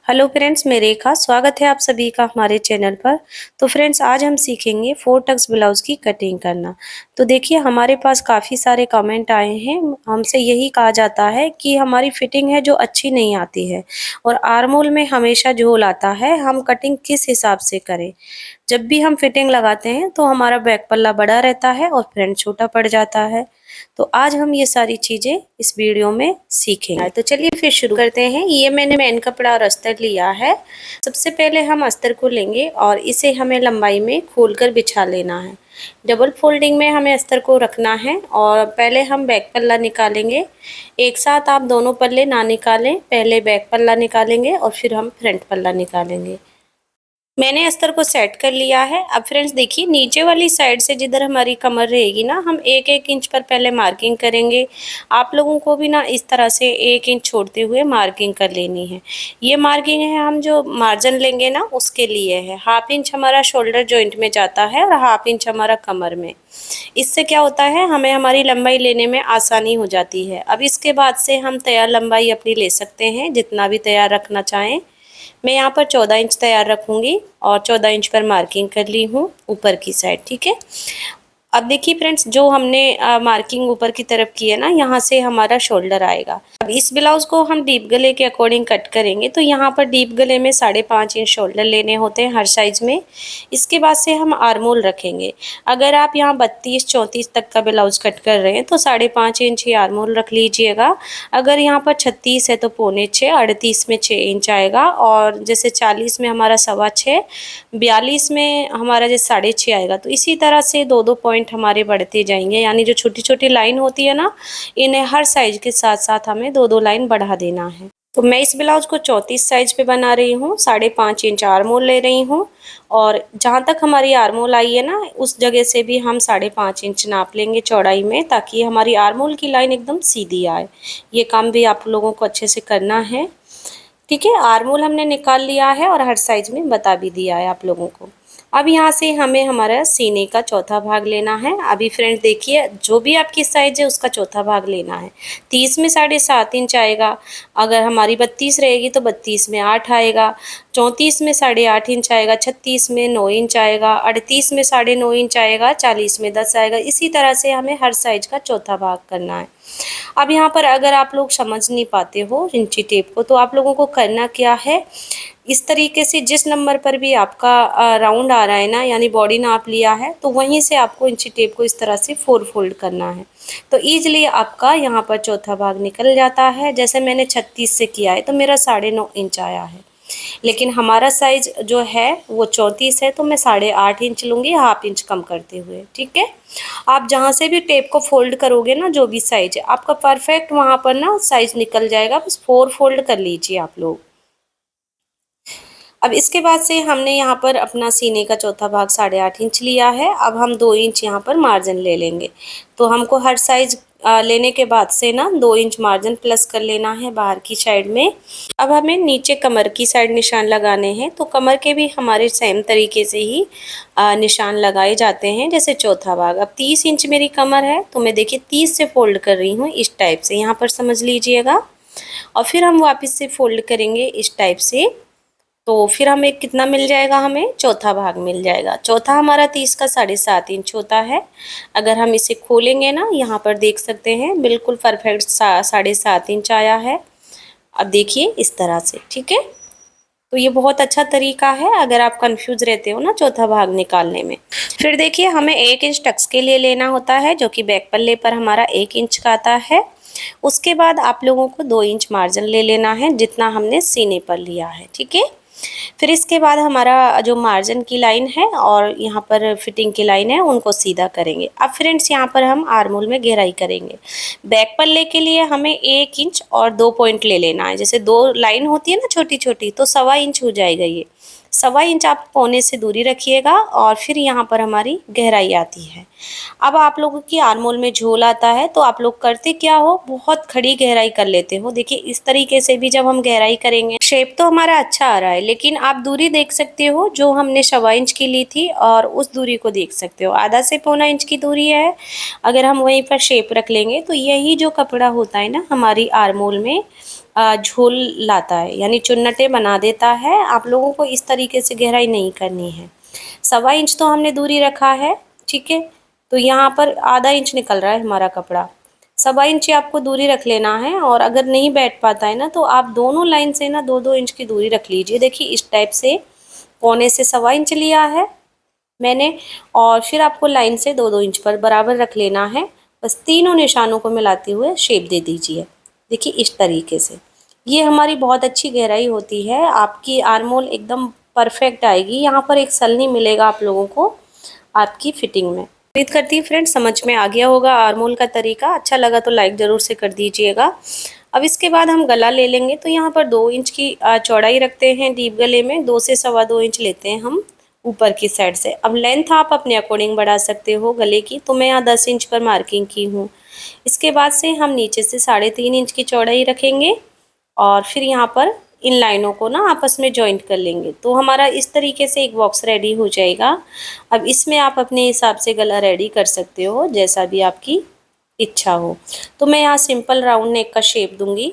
Hello friends, मैं रेखा स्वागत है आप सभी का हमारे चैनल पर। तो फ्रेंड्स, आज हम सीखेंगे 4 टक्स ब्लाउज की कटिंग करना। तो देखिए, हमारे पास काफ़ी सारे कमेंट आए हैं। हमसे यही कहा जाता है कि हमारी फिटिंग है जो अच्छी नहीं आती है और आर्म होल में हमेशा झोल आता है, हम कटिंग किस हिसाब से करें। जब भी हम फिटिंग लगाते हैं तो हमारा बैक पल्ला बड़ा रहता है और फ्रंट छोटा पड़ जाता है। तो आज हम ये सारी चीज़ें इस वीडियो में सीखेंगे। तो चलिए फिर शुरू करते हैं। ये मैंने मेन कपड़ा और अस्तर लिया है। सबसे पहले हम अस्तर को लेंगे और इसे हमें लंबाई में खोलकर बिछा लेना है। डबल फोल्डिंग में हमें अस्तर को रखना है और पहले हम बैक पल्ला निकालेंगे। एक साथ आप दोनों पल्ले ना निकालें, पहले बैक पल्ला निकालेंगे और फिर हम फ्रंट पल्ला निकालेंगे। मैंने अस्तर को सेट कर लिया है। अब फ्रेंड्स देखिए, नीचे वाली साइड से जिधर हमारी कमर रहेगी ना, हम 1-1 इंच पर पहले मार्किंग करेंगे। आप लोगों को भी ना इस तरह से 1 इंच छोड़ते हुए मार्किंग कर लेनी है। ये मार्किंग है हम जो मार्जिन लेंगे ना उसके लिए है। 1/2 इंच हमारा शोल्डर जॉइंट में जाता है और 1/2 इंच हमारा कमर में। इससे क्या होता है, हमें हमारी लंबाई लेने में आसानी हो जाती है। अब इसके बाद से हम तैयार लंबाई अपनी ले सकते हैं, जितना भी तैयार रखना चाहें। मैं यहाँ पर 14 इंच तैयार रखूँगी और 14 इंच पर मार्किंग कर ली हूँ ऊपर की साइड। ठीक है। अब देखिए फ्रेंड्स, जो हमने मार्किंग ऊपर की तरफ की है ना, यहाँ से हमारा शोल्डर आएगा। अब इस ब्लाउज को हम डीप गले के अकॉर्डिंग कट करेंगे। तो यहाँ पर डीप गले में 5.5 इंच शोल्डर लेने होते हैं हर साइज में। इसके बाद से हम आर्म होल रखेंगे। अगर आप यहाँ 32-34 तक का ब्लाउज कट कर रहे हैं तो 5.5 इंच ही आर्म होल रख लीजिएगा। अगर यहाँ पर 36 है तो 6.25, 38 में 6 इंच आएगा और जैसे 40 में हमारा 6.25, 42 में हमारा जैसे 6.5 आएगा। तो इसी तरह से 2-2 पॉइंट हमारे बढ़ते जाएंगे, यानी जो छोटी छोटी लाइन होती है ना, इन्हें हर साइज के साथ साथ हमें 2-2 लाइन बढ़ा देना है। तो मैं इस ब्लाउज को 34 साइज पे बना रही हूँ। 5.5 इंच आर्म होल ले रही हूँ और जहाँ तक हमारी आर्म होल आई है ना, उस जगह से भी हम 5.5 इंच नाप लेंगे चौड़ाई में, ताकि हमारी आर्म होल की लाइन एकदम सीधी आए। ये काम भी आप लोगों को अच्छे से करना है। ठीक है। आर्म होल हमने निकाल लिया है और हर साइज में बता भी दिया है आप लोगों को। अब यहाँ से हमें हमारा सीने का चौथा भाग लेना है। अभी फ्रेंड्स देखिए, जो भी आपकी साइज है उसका चौथा भाग लेना है। 30 में 7.5 इंच आएगा। अगर हमारी 32 रहेगी तो 32 में 8 आएगा। 34 में 8.5 इंच आएगा। 36 में 9 इंच आएगा। 38 में 9.5 इंच आएगा। 40 में 10 आएगा। इसी तरह से हमें हर साइज का चौथा भाग करना है। अब यहाँ पर अगर आप लोग समझ नहीं पाते हो इंची टेप को, तो आप लोगों को करना क्या है, इस तरीके से जिस नंबर पर भी आपका राउंड आ रहा है ना, यानी बॉडी नाप लिया है, तो वहीं से आपको इंची टेप को इस तरह से 4 फोल्ड करना है। तो ईजिली आपका यहाँ पर चौथा भाग निकल जाता है। जैसे मैंने 36 से किया है तो मेरा 9.5 इंच आया है, लेकिन हमारा साइज जो है वो 34 है, तो मैं 8.5 इंच लूँगी, 1/2 इंच कम करते हुए। ठीक है। आप जहाँ से भी टेप को फोल्ड करोगे ना, जो भी साइज है आपका परफेक्ट वहाँ पर ना साइज निकल जाएगा। बस 4 फोल्ड कर लीजिए आप लोग। अब इसके बाद से हमने यहाँ पर अपना सीने का चौथा भाग 8.5 इंच लिया है। अब हम 2 इंच यहाँ पर मार्जिन ले लेंगे। तो हमको हर साइज लेने के बाद से ना 2 इंच मार्जिन प्लस कर लेना है बाहर की साइड में। अब हमें नीचे कमर की साइड निशान लगाने हैं। तो कमर के भी हमारे सेम तरीके से ही निशान लगाए जाते हैं जैसे चौथा भाग। अब 30 इंच मेरी कमर है, तो मैं देखिए 30 से फोल्ड कर रही हूँ इस टाइप से, यहाँ पर समझ लीजिएगा। और फिर हम वापस से फोल्ड करेंगे इस टाइप से। तो फिर हमें कितना मिल जाएगा, हमें चौथा भाग मिल जाएगा। चौथा हमारा 30 का 7.5 इंच होता है। अगर हम इसे खोलेंगे ना, यहाँ पर देख सकते हैं बिल्कुल परफेक्ट 7.5 इंच आया है। अब देखिए इस तरह से। ठीक है। तो ये बहुत अच्छा तरीका है अगर आप कंफ्यूज रहते हो ना चौथा भाग निकालने में। फिर देखिए, हमें 1 इंच टक्स के लिए लेना होता है, जो कि बैक पल्ले पर हमारा 1 इंच का आता है। उसके बाद आप लोगों को 2 इंच मार्जिन ले लेना है, जितना हमने सीने पर लिया है। ठीक है। फिर इसके बाद हमारा जो मार्जिन की लाइन है और यहाँ पर फिटिंग की लाइन है, उनको सीधा करेंगे। अब फ्रेंड्स यहाँ पर हम आर्म होल में गहराई करेंगे। बैक पल्ले के लिए हमें 1 इंच और 2 पॉइंट ले लेना है। जैसे 2 लाइन होती है ना छोटी छोटी, तो 1.25 इंच हो जाएगा। ये 1.25 इंच आप कोने से दूरी रखिएगा और फिर यहाँ पर हमारी गहराई आती है। अब आप लोगों की आर्म होल में झोल आता है, तो आप लोग करते क्या हो, बहुत खड़ी गहराई कर लेते हो। देखिए इस तरीके से भी जब हम गहराई करेंगे, शेप तो हमारा अच्छा आ रहा है, लेकिन आप दूरी देख सकते हो जो हमने 1.25 इंच की ली थी, और उस दूरी को देख सकते हो, आधा से पौना इंच की दूरी है। अगर हम वहीं पर शेप रख लेंगे तो यही जो कपड़ा होता है ना हमारी आर्म होल में झोल लाता है, यानी चुन्नटे बना देता है। आप लोगों को इस तरीके से गहराई नहीं करनी है। 1.25 इंच तो हमने दूरी रखा है, ठीक है। तो यहाँ पर आधा इंच निकल रहा है हमारा कपड़ा। 1.25 इंच आपको दूरी रख लेना है। और अगर नहीं बैठ पाता है ना, तो आप दोनों लाइन से ना 2-2 इंच की दूरी रख लीजिए। देखिए इस टाइप से कोने से 1.25 इंच लिया है मैंने, और फिर आपको लाइन से 2-2 इंच पर बराबर रख लेना है। बस तीनों निशानों को मिलाते हुए शेप दे दीजिए। देखिए इस तरीके से ये हमारी बहुत अच्छी गहराई होती है। आपकी आर्मोल एकदम परफेक्ट आएगी। यहाँ पर एक सल नहीं मिलेगा आप लोगों को आपकी फिटिंग में। उम्मीद करती हूँ फ्रेंड्स समझ में आ गया होगा आर्मोल का तरीका। अच्छा लगा तो लाइक ज़रूर से कर दीजिएगा। अब इसके बाद हम गला ले लेंगे। तो यहाँ पर 2 इंच की चौड़ाई रखते हैं डीप गले में, 2 से 2.25 इंच लेते हैं हम ऊपर की साइड से। अब लेंथ आप अपने अकॉर्डिंग बढ़ा सकते हो गले की, तो मैं यहाँ 10 इंच पर मार्किंग की हूँ। इसके बाद से हम नीचे से 3.5 इंच की चौड़ाई रखेंगे और फिर यहाँ पर इन लाइनों को ना आपस में जॉइंट कर लेंगे। तो हमारा इस तरीके से एक बॉक्स रेडी हो जाएगा। अब इसमें आप अपने हिसाब से गला रेडी कर सकते हो, जैसा भी आपकी इच्छा हो। तो मैं यहाँ सिंपल राउंड नेक का शेप दूंगी,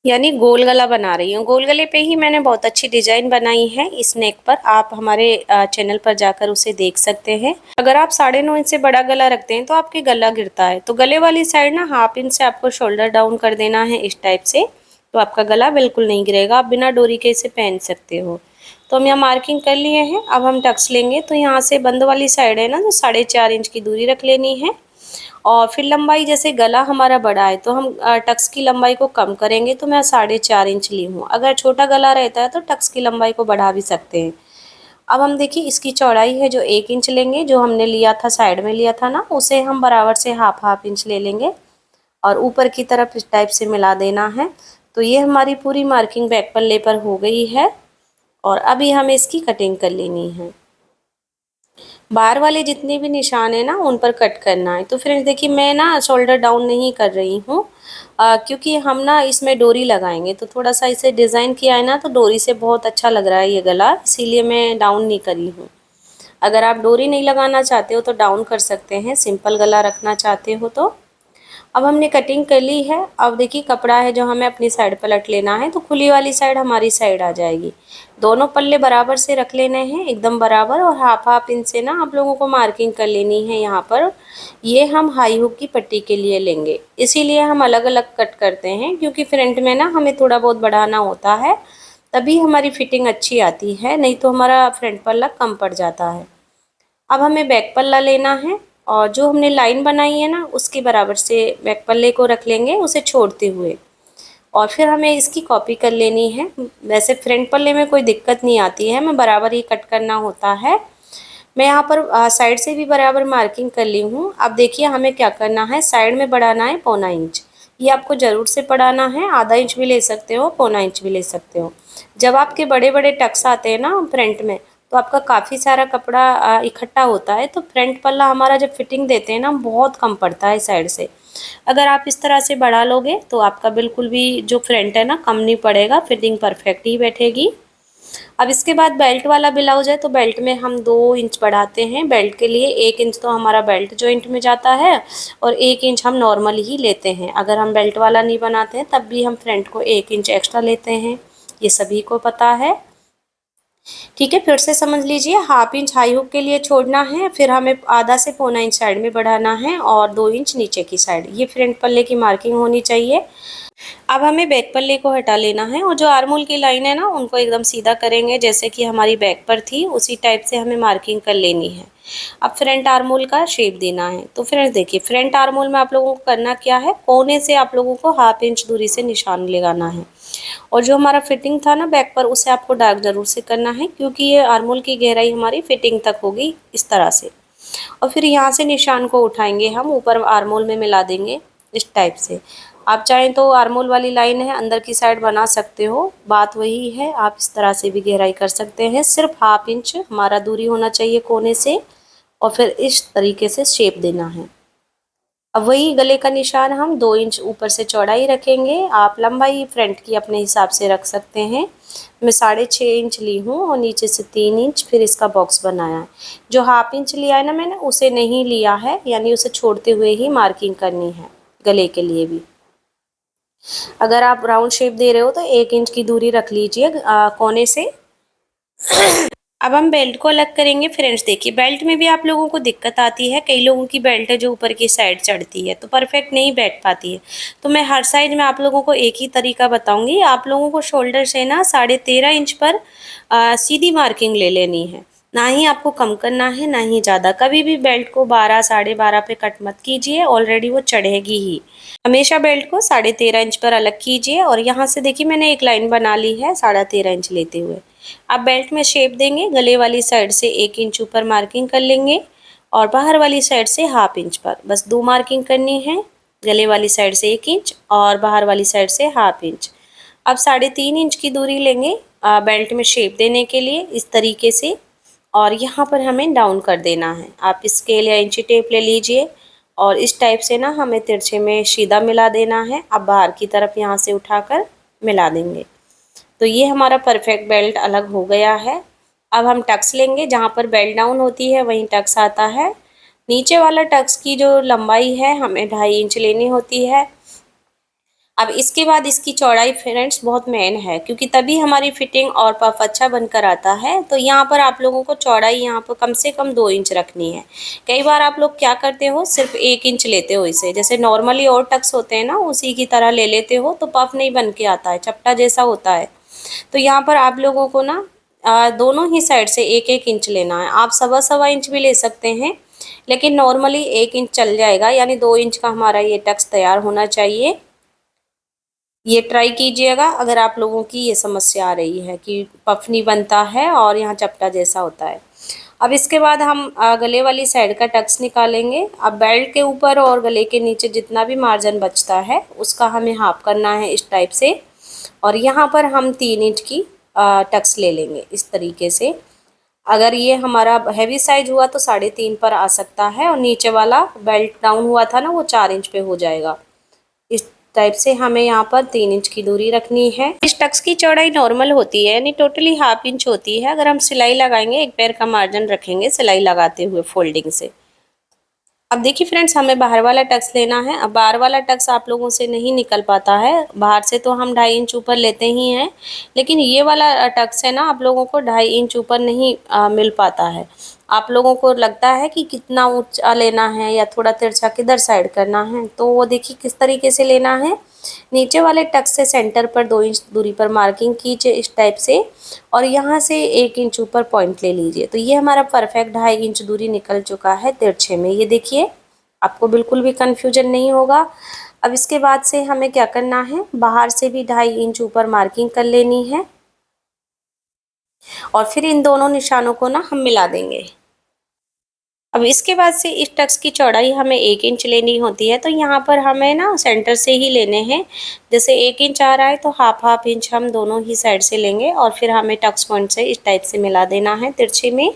यानी गोल गला बना रही हूँ। गोल गले पे ही मैंने बहुत अच्छी डिजाइन बनाई है इस नेक पर। आप हमारे चैनल पर जाकर उसे देख सकते हैं। अगर आप 9.5 इंच से बड़ा गला रखते हैं तो आपके गला गिरता है। तो गले वाली साइड ना 1/2 इंच से आपको शोल्डर डाउन कर देना है इस टाइप से। तो आपका गला बिल्कुल नहीं गिरेगा, आप बिना डोरी के इसे पहन सकते हो। तो हम यहाँ मार्किंग कर लिए हैं। अब हम टक्स लेंगे। तो यहाँ से बंद वाली साइड है ना, तो 4.5 इंच की दूरी रख लेनी है। और फिर लंबाई, जैसे गला हमारा बड़ा है तो हम टक्स की लंबाई को कम करेंगे। तो मैं 4.5 इंच ली हूँ। अगर छोटा गला रहता है तो टक्स की लंबाई को बढ़ा भी सकते हैं। अब हम देखिए इसकी चौड़ाई है जो 1 इंच लेंगे, जो हमने लिया था साइड में लिया था ना, उसे हम बराबर से हाफ इंच ले लेंगे और ऊपर की तरफ इस टाइप से मिला देना है। तो ये हमारी पूरी मार्किंग बैक पल्ले पर हो गई है। और अभी हमें इसकी कटिंग कर लेनी है। बाहर वाले जितने भी निशान है ना उन पर कट करना है। तो फ्रेंड्स देखिए मैं ना शोल्डर डाउन नहीं कर रही हूँ, क्योंकि हम ना इसमें डोरी लगाएंगे। तो थोड़ा सा इसे डिज़ाइन किया है ना, तो डोरी से बहुत अच्छा लग रहा है ये गला, इसीलिए मैं डाउन नहीं करी हूँ। अगर आप डोरी नहीं लगाना चाहते हो तो डाउन कर सकते हैं, सिंपल गला रखना चाहते हो तो। अब हमने कटिंग कर ली है। अब देखिए कपड़ा है जो हमें अपनी साइड पलट लेना है। तो खुली वाली साइड हमारी साइड आ जाएगी। दोनों पल्ले बराबर से रख लेने हैं, एकदम बराबर। और हाफ इंच से ना आप लोगों को मार्किंग कर लेनी है यहाँ पर। ये हम हाई हुक की पट्टी के लिए लेंगे, इसीलिए हम अलग अलग कट करते हैं, क्योंकि फ्रंट में ना हमें थोड़ा बहुत बढ़ाना होता है, तभी हमारी फिटिंग अच्छी आती है, नहीं तो हमारा फ्रंट पल्ला कम पड़ जाता है। अब हमें बैक पल्ला लेना है और जो हमने लाइन बनाई है ना उसके बराबर से बैक पल्ले को रख लेंगे, उसे छोड़ते हुए। और फिर हमें इसकी कॉपी कर लेनी है। वैसे फ्रंट पल्ले में कोई दिक्कत नहीं आती है, हमें बराबर ही कट करना होता है। मैं यहाँ पर साइड से भी बराबर मार्किंग कर ली हूँ। अब देखिए हमें क्या करना है, साइड में बढ़ाना है 1/4 इंच। ये आपको ज़रूर से बढ़ाना है, आधा इंच भी ले सकते हो, 1/4 इंच भी ले सकते हो। जब आपके बड़े बड़े टक्स आते हैं ना फ्रंट में, तो आपका काफ़ी सारा कपड़ा इकट्ठा होता है, तो फ्रंट पल्ला हमारा जब फिटिंग देते हैं ना बहुत कम पड़ता है साइड से। अगर आप इस तरह से बढ़ा लोगे तो आपका बिल्कुल भी जो फ्रंट है ना कम नहीं पड़ेगा, फिटिंग परफेक्ट ही बैठेगी। अब इसके बाद बेल्ट वाला ब्लाउज है, तो बेल्ट में हम 2 इंच बढ़ाते हैं। बेल्ट के लिए 1 इंच तो हमारा बेल्ट जॉइंट में जाता है और 1 इंच हम नॉर्मल ही लेते हैं। अगर हम बेल्ट वाला नहीं बनाते हैं तब भी हम फ्रंट को 1 इंच एक्स्ट्रा लेते हैं, ये सभी को पता है। ठीक है, फिर से समझ लीजिए, हाफ इंच हाई हुक के लिए छोड़ना है, फिर हमें आधा से 1/4 इंच साइड में बढ़ाना है और 2 इंच नीचे की साइड। ये फ्रंट पल्ले की मार्किंग होनी चाहिए। अब हमें बैक पल्ले को हटा लेना है और जो आर्मोल की लाइन है ना उनको एकदम सीधा करेंगे, जैसे कि हमारी बैक पर थी उसी टाइप से हमें मार्किंग कर लेनी है। अब फ्रंट आर्मोल का शेप देना है। तो फ्रेंड्स देखिए फ्रंट आर्मोल में आप लोगों को करना क्या है, कोने से आप लोगों को हाफ इंच दूरी से निशान लगाना है। और जो हमारा फिटिंग था ना बैक पर, उसे आपको डार्क जरूर से करना है, क्योंकि ये आर्मोल की गहराई हमारी फिटिंग तक होगी इस तरह से। और फिर यहाँ से निशान को उठाएंगे, हम ऊपर आर्मोल में मिला देंगे इस टाइप से। आप चाहें तो आर्मोल वाली लाइन है अंदर की साइड बना सकते हो, बात वही है। आप इस तरह से भी गहराई कर सकते हैं। सिर्फ हाफ इंच हमारा दूरी होना चाहिए कोने से, और फिर इस तरीके से शेप देना है। अब वही गले का निशान हम 2 इंच ऊपर से चौड़ाई रखेंगे। आप लंबाई फ्रंट की अपने हिसाब से रख सकते हैं। मैं 6.5 इंच ली हूँ और नीचे से 3 इंच फिर इसका बॉक्स बनाया है। जो हाफ इंच लिया है ना मैंने, उसे नहीं लिया है, यानी उसे छोड़ते हुए ही मार्किंग करनी है गले के लिए भी। अगर आप राउंड शेप दे रहे हो तो 1 इंच की दूरी रख लीजिए कोने से। अब हम बेल्ट को अलग करेंगे। फ्रेंड्स देखिए, बेल्ट में भी आप लोगों को दिक्कत आती है। कई लोगों की बेल्ट है जो ऊपर की साइड चढ़ती है तो परफेक्ट नहीं बैठ पाती है। तो मैं हर साइड में आप लोगों को एक ही तरीका बताऊंगी। आप लोगों को शोल्डर से ना 13.5 इंच पर सीधी मार्किंग ले लेनी है। ना ही आपको कम करना है ना ही ज़्यादा। कभी भी बेल्ट को 12 12.5 पे कट मत कीजिए, ऑलरेडी वो चढ़ेगी ही। हमेशा बेल्ट को 13.5 इंच पर अलग कीजिए और यहाँ से देखिए मैंने एक लाइन बना ली है 13.5 इंच लेते हुए। आप बेल्ट में शेप देंगे, गले वाली साइड से 1 इंच ऊपर मार्किंग कर लेंगे और बाहर वाली साइड से 1/2 इंच पर, बस 2 मार्किंग करनी है। गले वाली साइड से 1 इंच और बाहर वाली साइड से 1/2 इंच। अब 3.5 इंच की दूरी लेंगे बेल्ट में शेप देने के लिए इस तरीके से, और यहाँ पर हमें डाउन कर देना है। आप स्केल या इंची टेप ले लीजिए और इस टाइप से ना हमें तिरछे में सीधा मिला देना है। अब बाहर की तरफ यहाँ से उठाकर मिला देंगे। तो ये हमारा परफेक्ट बेल्ट अलग हो गया है। अब हम टक्स लेंगे, जहाँ पर बेल्ट डाउन होती है वहीं टक्स आता है। नीचे वाला टक्स की जो लंबाई है हमें 2.5 इंच लेनी होती है। अब इसके बाद इसकी चौड़ाई फ्रेंड्स बहुत मेन है, क्योंकि तभी हमारी फिटिंग और पफ अच्छा बनकर आता है। तो यहाँ पर आप लोगों को चौड़ाई यहाँ पर कम से कम 2 इंच रखनी है। कई बार आप लोग क्या करते हो, सिर्फ 1 इंच लेते हो इसे, जैसे नॉर्मली और टक्स होते हैं ना उसी की तरह ले लेते हो, तो पफ नहीं बन के आता है, चपटा जैसा होता है। तो यहाँ पर आप लोगों को ना दोनों ही साइड से 1-1 इंच लेना है। आप 1.25 इंच भी ले सकते हैं, लेकिन नॉर्मली 1 इंच चल जाएगा, यानी 2 इंच का हमारा ये टक्स तैयार होना चाहिए। ये ट्राई कीजिएगा अगर आप लोगों की ये समस्या आ रही है कि पफ नहीं बनता है और यहाँ चपटा जैसा होता है। अब इसके बाद हम गले वाली साइड का टक्स निकालेंगे। अब बेल्ट के ऊपर और गले के नीचे जितना भी मार्जिन बचता है उसका हमें हाफ करना है इस टाइप से, और यहाँ पर हम 3 इंच की टक्स ले लेंगे इस तरीके से। अगर ये हमारा हैवी साइज हुआ तो 3.5 पर आ सकता है, और नीचे वाला बेल्ट डाउन हुआ था ना वो 4 इंच पे हो जाएगा। इस टाइप से हमें यहाँ पर 3 इंच की दूरी रखनी है। इस टक्स की चौड़ाई नॉर्मल होती है, यानी टोटली 1/2 इंच होती है। अगर हम सिलाई लगाएंगे, एक पैर का मार्जिन रखेंगे सिलाई लगाते हुए फोल्डिंग से। अब देखिए फ्रेंड्स, हमें बाहर वाला टक्स लेना है। अब बाहर वाला टक्स आप लोगों से नहीं निकल पाता है, बाहर से तो हम 2.5 इंच ऊपर लेते ही हैं, लेकिन ये वाला टक्स है ना आप लोगों को 2.5 इंच ऊपर नहीं मिल पाता है। आप लोगों को लगता है कि कितना ऊंचा लेना है या थोड़ा तिरछा किधर साइड करना है, तो वो देखिए किस तरीके से लेना है। नीचे वाले टक्स से सेंटर पर 2 इंच दूरी पर मार्किंग कीजिए इस टाइप से, और यहाँ से 1 इंच ऊपर पॉइंट ले लीजिए। तो ये हमारा परफेक्ट 2.5 इंच दूरी निकल चुका है तिरछे में। ये देखिए, आपको बिल्कुल भी कन्फ्यूजन नहीं होगा। अब इसके बाद से हमें क्या करना है, बाहर से भी 2.5 इंच ऊपर मार्किंग कर लेनी है, और फिर इन दोनों निशानों को ना हम मिला देंगे। अब इसके बाद से इस टक्स की चौड़ाई हमें 1 इंच लेनी होती है, तो यहाँ पर हमें ना सेंटर से ही लेने हैं। जैसे 1 इंच आ रहा है तो हाफ इंच हम दोनों ही साइड से लेंगे, और फिर हमें टक्स पॉइंट से इस टाइप से मिला देना है तिरछे में।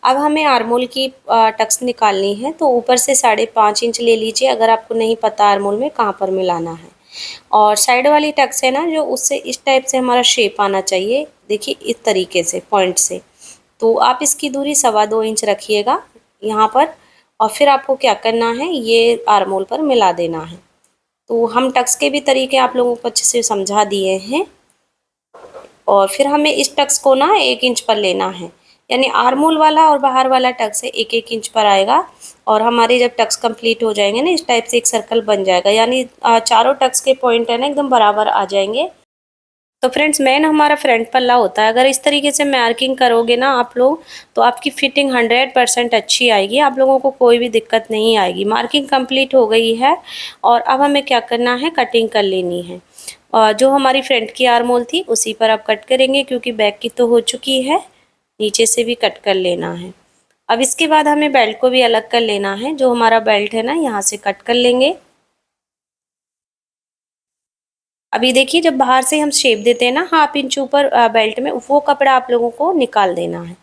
अब हमें आर्मोल की टक्स निकालनी है, तो ऊपर से 5.5 इंच ले लीजिए, अगर आपको नहीं पता आर्मोल में कहाँ पर मिलाना है। और साइड वाली टक्स है ना जो, उससे इस टाइप से हमारा शेप आना चाहिए, देखिए इस तरीके से पॉइंट से। तो आप इसकी दूरी 2.25 इंच रखिएगा यहाँ पर, और फिर आपको क्या करना है, ये आर्मोल पर मिला देना है। तो हम टक्स के भी तरीके आप लोगों को अच्छे से समझा दिए हैं, और फिर हमें इस टक्स को ना 1 इंच पर लेना है, यानी आर्मोल वाला और बाहर वाला टक्स है 1-1 इंच पर आएगा। और हमारे जब टक्स कंप्लीट हो जाएंगे ना, इस टाइप से एक सर्कल बन जाएगा, यानी चारों टक्स के पॉइंट है ना एकदम बराबर आ जाएंगे। तो फ्रेंड्स, मेन हमारा फ्रंट पल्ला होता है। अगर इस तरीके से मार्किंग करोगे ना आप लोग, तो आपकी फिटिंग 100% अच्छी आएगी, आप लोगों को कोई भी दिक्कत नहीं आएगी। मार्किंग कंप्लीट हो गई है, और अब हमें क्या करना है, कटिंग कर लेनी है। और जो हमारी फ्रंट की आर्मोल थी उसी पर आप कट करेंगे, क्योंकि बैक की तो हो चुकी है, नीचे से भी कट कर लेना है। अब इसके बाद हमें बेल्ट को भी अलग कर लेना है। जो हमारा बेल्ट है ना, यहाँ से कट कर लेंगे। अभी देखिए, जब बाहर से हम शेप देते हैं ना 1/2 इंच ऊपर बेल्ट में, वो कपड़ा आप लोगों को निकाल देना है।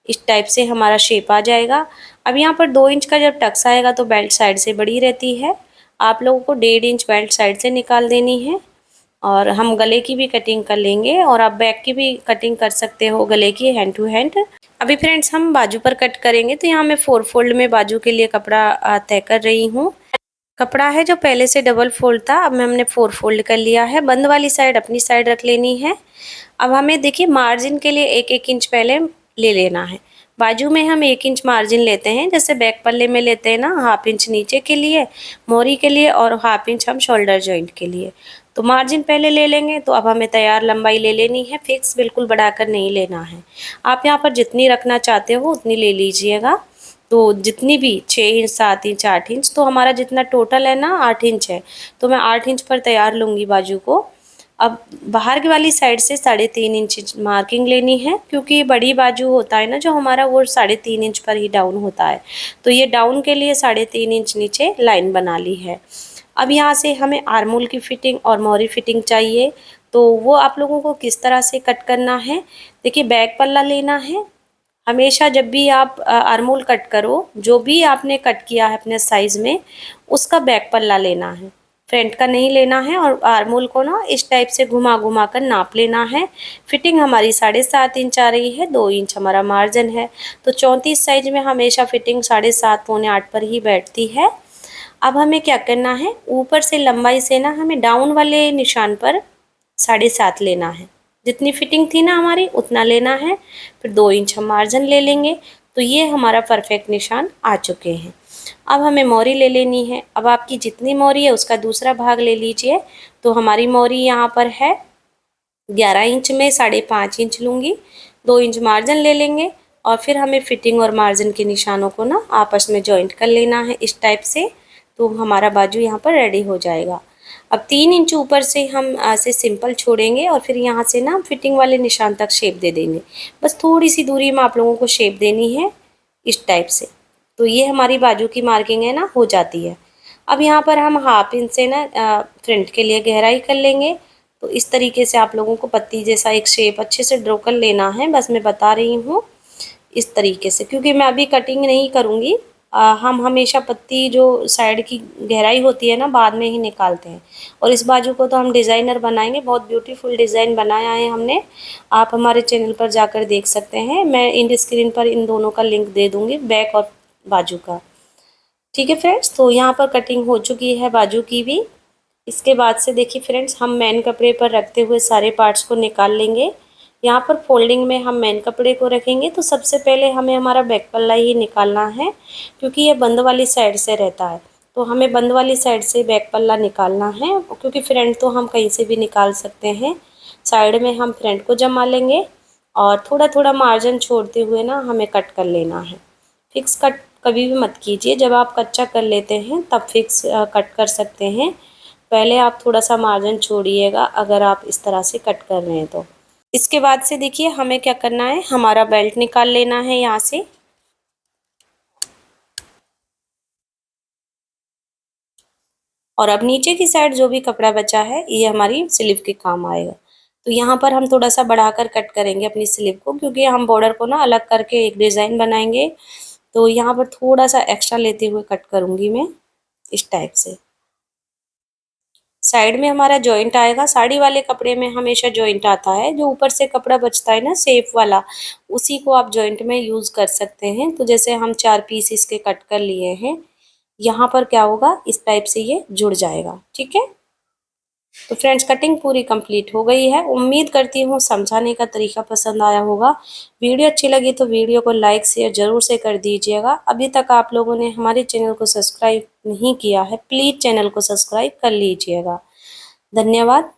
इस टाइप से हमारा शेप आ जाएगा। अब यहाँ पर 2 इंच का जब टक्स आएगा तो बेल्ट साइड से बड़ी रहती है, आप लोगों को 1.5 इंच बेल्ट साइड से निकाल देनी है। और हम गले की भी कटिंग कर लेंगे, और आप बैक की भी कटिंग कर सकते हो, गले की हैंड टू हैंड। अभी फ्रेंड्स, हम बाजू पर कट करेंगे, तो यहाँ मैं 4 फोल्ड में बाजू के लिए कपड़ा तय कर रही हूँ। कपड़ा है जो पहले से डबल फोल्ड था, अब हमने 4 फोल्ड कर लिया है। बंद वाली साइड अपनी साइड रख लेनी है। अब हमें देखिए मार्जिन के लिए 1-1 इंच पहले ले लेना है। बाजू में हम 1 इंच मार्जिन लेते हैं, जैसे बैक पल्ले में लेते हैं ना, हाफ इंच नीचे के लिए मोरी के लिए और हाफ इंच हम शोल्डर जॉइंट के लिए। तो मार्जिन पहले ले लेंगे। तो अब हमें तैयार लंबाई ले लेनी है, फिक्स बिल्कुल बढ़ाकर नहीं लेना है। आप यहाँ पर जितनी रखना चाहते हो उतनी ले लीजिएगा। तो जितनी भी 6 इंच 7 इंच 8 इंच, तो हमारा जितना टोटल है ना 8 इंच है, तो मैं 8 इंच पर तैयार लूँगी बाजू को। अब बाहर की वाली साइड से 3.5 इंच मार्किंग लेनी है, क्योंकि बड़ी बाजू होता है ना जो हमारा, वो 3.5 इंच पर ही डाउन होता है। तो ये डाउन के लिए 3.5 इंच नीचे लाइन बना ली है। अब यहाँ से हमें आर्मोल की फिटिंग और मोरी फिटिंग चाहिए। तो वो आप लोगों को किस तरह से कट करना है, देखिए बैक पल्ला लेना है। हमेशा जब भी आप आर्मोल कट करो, जो भी आपने कट किया है अपने साइज में, उसका बैक पल्ला लेना है, फ्रंट का नहीं लेना है। और आर्मोल को ना इस टाइप से घुमा घुमा कर नाप लेना है। फिटिंग हमारी 7.5 इंच आ रही है, 2 इंच हमारा मार्जिन है। तो 34 साइज में हमेशा फिटिंग 7.5 पौने 8 पर ही बैठती है। अब हमें क्या करना है, ऊपर से लंबाई से ना हमें डाउन वाले निशान पर 7.5 लेना है। जितनी फिटिंग थी ना हमारी उतना लेना है। फिर 2 इंच हम मार्जिन ले लेंगे। तो ये हमारा परफेक्ट निशान आ चुके हैं। अब हमें मोरी ले लेनी है। अब आपकी जितनी मोरी है उसका दूसरा भाग ले लीजिए। तो हमारी मोरी यहाँ पर है 11 इंच में 5.5 इंच लूँगी। 2 इंच मार्जिन ले लेंगे और फिर हमें फिटिंग और मार्जिन के निशानों को ना आपस में जॉइंट कर लेना है इस टाइप से। तो हमारा बाजू यहाँ पर रेडी हो जाएगा। अब 3 इंच ऊपर से हम ऐसे सिंपल छोड़ेंगे और फिर यहाँ से ना फिटिंग वाले निशान तक शेप दे देंगे। बस थोड़ी सी दूरी में आप लोगों को शेप देनी है इस टाइप से। तो ये हमारी बाजू की मार्किंग है ना, हो जाती है। अब यहाँ पर हम हाफ इंच से ना फ्रंट के लिए गहराई कर लेंगे। तो इस तरीके से आप लोगों को पत्ती जैसा एक शेप अच्छे से ड्रॉ कर लेना है। बस मैं बता रही हूँ इस तरीके से, क्योंकि मैं अभी कटिंग नहीं करूँगी। हम हमेशा पत्ती जो साइड की गहराई होती है ना बाद में ही निकालते हैं। और इस बाजू को तो हम डिज़ाइनर बनाएंगे, बहुत ब्यूटीफुल डिज़ाइन बनाया है हमने। आप हमारे चैनल पर जाकर देख सकते हैं, मैं इन स्क्रीन पर इन दोनों का लिंक दे दूँगी, बैक और बाजू का। ठीक है फ्रेंड्स, तो यहाँ पर कटिंग हो चुकी है बाजू की भी। इसके बाद से देखिए फ्रेंड्स, हम मेन कपड़े पर रखते हुए सारे पार्ट्स को निकाल लेंगे। यहाँ पर फोल्डिंग में हम मेन कपड़े को रखेंगे। तो सबसे पहले हमें हमारा बैक पल्ला ही निकालना है, क्योंकि ये बंद वाली साइड से रहता है। तो हमें बंद वाली साइड से बैक पल्ला निकालना है, क्योंकि फ्रंट तो हम कहीं से भी निकाल सकते हैं। साइड में हम फ्रंट को जमा लेंगे और थोड़ा थोड़ा मार्जिन छोड़ते हुए ना हमें कट कर लेना है। फिक्स कट कभी भी मत कीजिए, जब आप कच्चा कर लेते हैं तब फिक्स कट कर सकते हैं। पहले आप थोड़ा सा मार्जिन छोड़िएगा अगर आप इस तरह से कट कर रहे हैं तो। इसके बाद से देखिए हमें क्या करना है, हमारा बेल्ट निकाल लेना है यहाँ से। और अब नीचे की साइड जो भी कपड़ा बचा है ये हमारी स्लीव के काम आएगा। तो यहाँ पर हम थोड़ा सा बढ़ाकर कट करेंगे अपनी स्लीव को, क्योंकि हम बॉर्डर को ना अलग करके एक डिज़ाइन बनाएंगे। तो यहाँ पर थोड़ा सा एक्स्ट्रा लेते हुए कट करूँगी मैं इस टाइप से। साइड में हमारा जॉइंट आएगा। साड़ी वाले कपड़े में हमेशा जॉइंट आता है, जो ऊपर से कपड़ा बचता है ना सेफ वाला, उसी को आप जॉइंट में यूज़ कर सकते हैं। तो जैसे हम 4 पीस इसके कट कर लिए हैं, यहाँ पर क्या होगा, इस टाइप से ये जुड़ जाएगा। ठीक है, तो फ्रेंड्स कटिंग पूरी कंप्लीट हो गई है। उम्मीद करती हूँ समझाने का तरीका पसंद आया होगा। वीडियो अच्छी लगी तो वीडियो को लाइक शेयर ज़रूर से कर दीजिएगा। अभी तक आप लोगों ने हमारे चैनल को सब्सक्राइब नहीं किया है, प्लीज़ चैनल को सब्सक्राइब कर लीजिएगा। धन्यवाद।